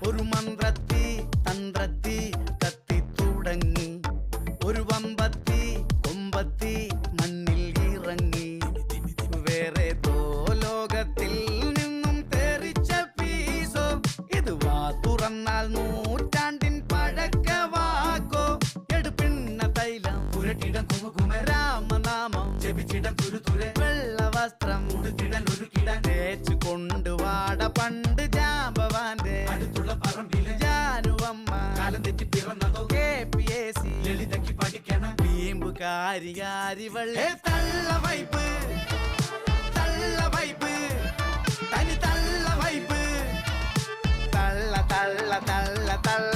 ഒരു മന്ത്രത്തി തന്ത്രത്തി കത്തി തുടങ്ങി ഒരു വമ്പത്തി കൊമ്പത്തി മണ്ണിൽ ഇറങ്ങി വേറെ ലോകത്തിൽ നിന്നും തെറിച്ച പീസോ ഇത് വാ തുറന്നാൽ നൂറ്റാണ്ടിൻ പഴക്കവാക്കോ എടുപ്പിണ്ണ തൈലം പുരട്ടിടം കുമുകുമ രാമനാമം ജപിച്ചിടം തുരുതുരെ വെള്ള വസ്ത്രം ഉടുത്തിടൽ ഒരു കിടൻ തേച്ചു കൊണ്ടുവാട പണ്ട് ജാമ്പവാന്റെ അടുത്തുള്ള പറമ്പിലെ ജാനുവമ്മ കാലം തെറ്റി പിറന്നതോ KPSC ലളിതയ്ക്ക് പഠിക്കണം വീമ്പുകാരി കാരിവളെ തള്ള വൈപ്പ് തനി തള്ള വൈപ്പ് തള്ള തള്ള തള്ള തള്ള